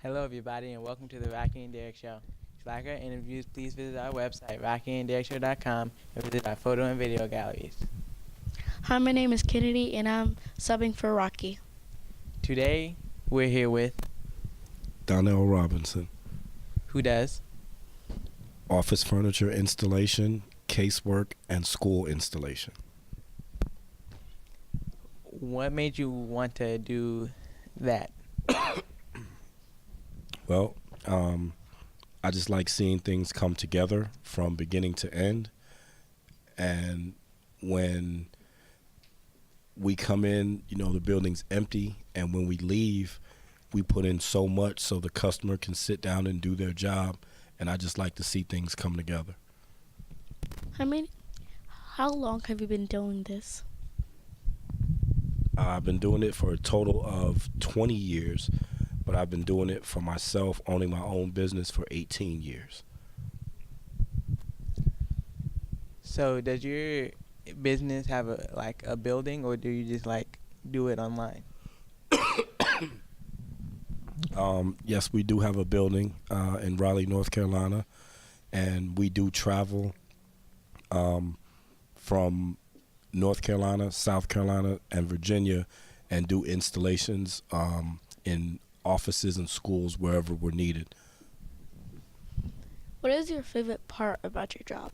Hello, everybody, and welcome to the Rocky and Derrick Show. To like our interviews, please visit our website, rockyandderrickshow.com, and visit our photo and video galleries. Hi, my name is Kenidy, and I'm subbing for Rocky. Today, we're here with Donnell Robinson. who does? Office furniture installation, casework, and school installation. What made you want to do that? Well, I just like seeing things come together from beginning to end. And when we come in, the building's empty. And when we leave, we put in so much so the customer can sit down and do their job. And I just like to see things come together. How long have you been doing this? I've been doing it for a total of 20 years, but I've been doing it for myself, owning my own business for 18 years. So, does your business have a building, or do you just do it online? Yes, we do have a building in Raleigh, North Carolina, and we do travel from North Carolina, South Carolina, and Virginia, and do installations in offices and schools wherever we're needed. What is your favorite part about your job?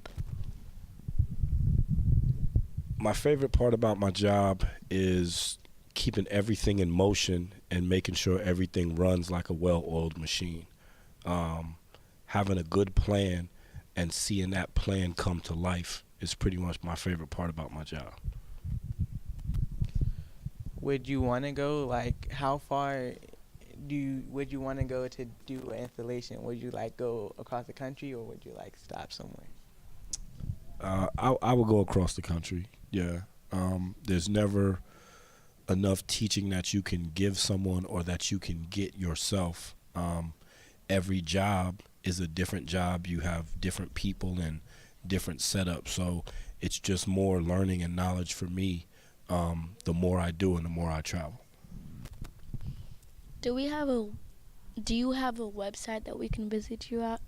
My favorite part about my job is keeping everything in motion and making sure everything runs like a well-oiled machine. Having a good plan and seeing that plan come to life is pretty much my favorite part about my job. Would you want to go, how far would you want to go to do an installation? Would you go across the country, or would you stop somewhere? I would go across the country. Yeah. There's never enough teaching that you can give someone or that you can get yourself. Every job is a different job. You have different people and different setups. So it's just more learning and knowledge for me the more I do and the more I travel. Do you have a website that we can visit you at?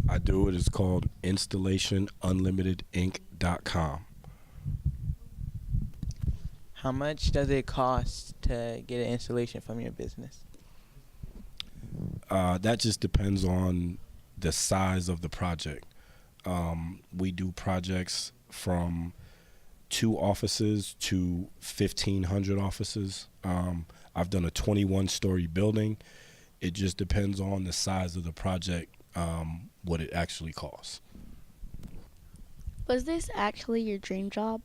I do. It is called installationunlimitedinc.com. How much does it cost to get an installation from your business? That just depends on the size of the project. We do projects from 2 offices to 1,500 offices. I've done a 21-story building. It just depends on the size of the project, what it actually costs. Was this actually your dream job?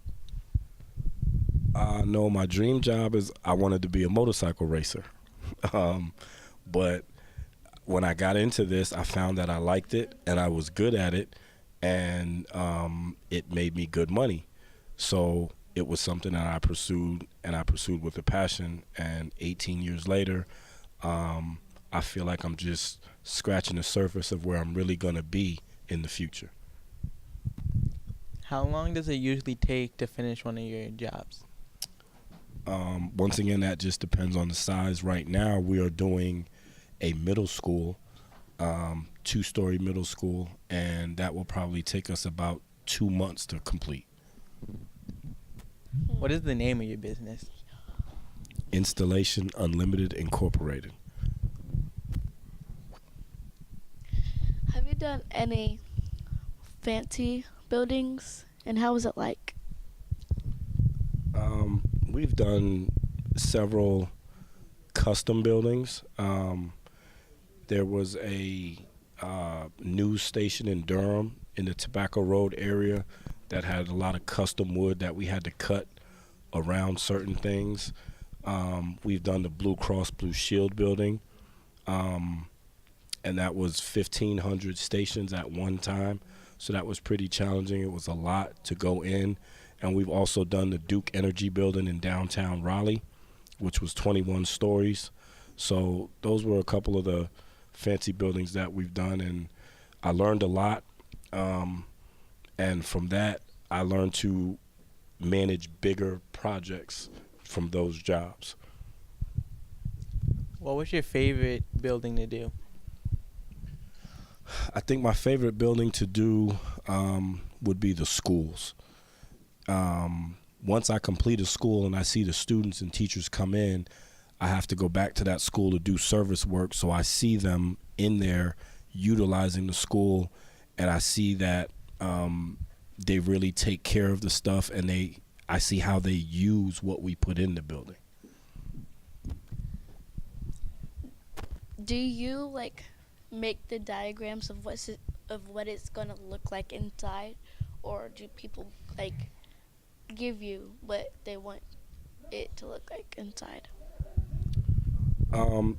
No, my dream job is I wanted to be a motorcycle racer. But when I got into this, I found that I liked it and I was good at it, and it made me good money. So it was something that I pursued, and I pursued with a passion. And 18 years later, I feel like I'm just scratching the surface of where I'm really going to be in the future. How long does it usually take to finish one of your jobs? Once again, that just depends on the size. Right now, we are doing a middle school, 2-story middle school, and that will probably take us about 2 months to complete. What is the name of your business? Installation Unlimited Incorporated. Have you done any fancy buildings, and how was it like? We've done several custom buildings. There was a news station in Durham in the Tobacco Road area that had a lot of custom wood that we had to cut around certain things. We've done the Blue Cross Blue Shield building, and that was 1,500 stations at one time. So that was pretty challenging. It was a lot to go in. And we've also done the Duke Energy building in downtown Raleigh, which was 21 stories. So those were a couple of the fancy buildings that we've done, and I learned a lot. And from that, I learned to manage bigger projects from those jobs. What was your favorite building to do? I think my favorite building to do would be the schools. Once I complete a school and I see the students and teachers come in, I have to go back to that school to do service work. So I see them in there utilizing the school, and I see that they really take care of the stuff, and I see how they use what we put in the building. Do you like make the diagrams of what it's gonna look like inside, or do people like give you what they want it to look like inside?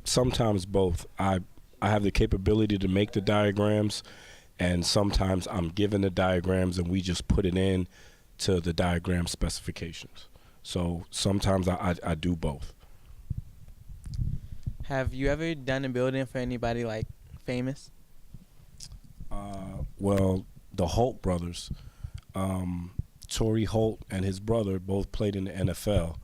Sometimes both. I have the capability to make the diagrams, and sometimes I'm given the diagrams and we just put it in to the diagram specifications. So sometimes I do both. Have you ever done a building for anybody like famous? Well, the Holt brothers, Torrey Holt and his brother both played in the NFL,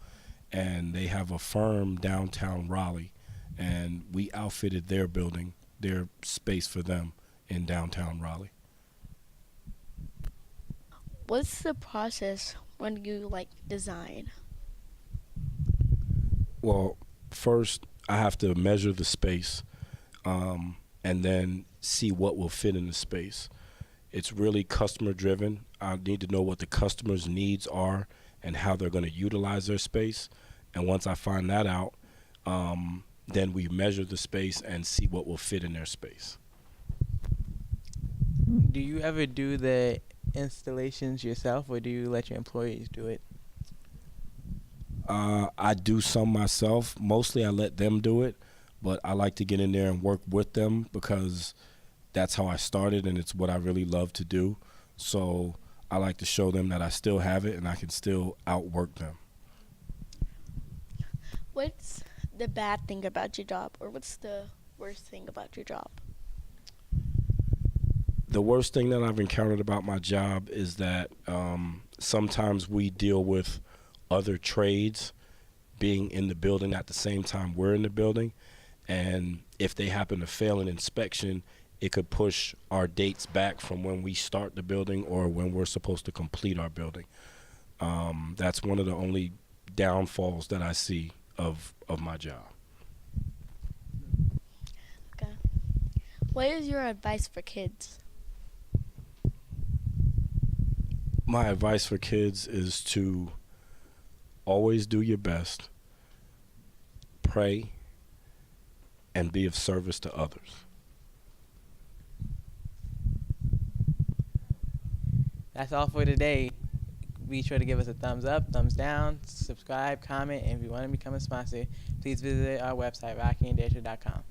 and they have a firm downtown Raleigh, and we outfitted their building, their space for them in downtown Raleigh. What's the process when you like design? Well, first I have to measure the space, and then see what will fit in the space. It's really customer driven. I need to know what the customer's needs are and how they're going to utilize their space. And once I find that out, then we measure the space and see what will fit in their space. Do you ever do the installations yourself, or do you let your employees do it? I do some myself. Mostly I let them do it, but I like to get in there and work with them because that's how I started and it's what I really love to do. So I like to show them that I still have it and I can still outwork them. What's the bad thing about your job, or what's the worst thing about your job? The worst thing that I've encountered about my job is that sometimes we deal with other trades being in the building at the same time we're in the building, and if they happen to fail an inspection, it could push our dates back from when we start the building or when we're supposed to complete our building. That's one of the only downfalls that I see of my job. Okay. What is your advice for kids? My advice for kids is to always do your best, pray, and be of service to others. That's all for today. Be sure to give us a thumbs up, thumbs down, subscribe, comment, and if you want to become a sponsor, please visit our website, rockyanddetra.com.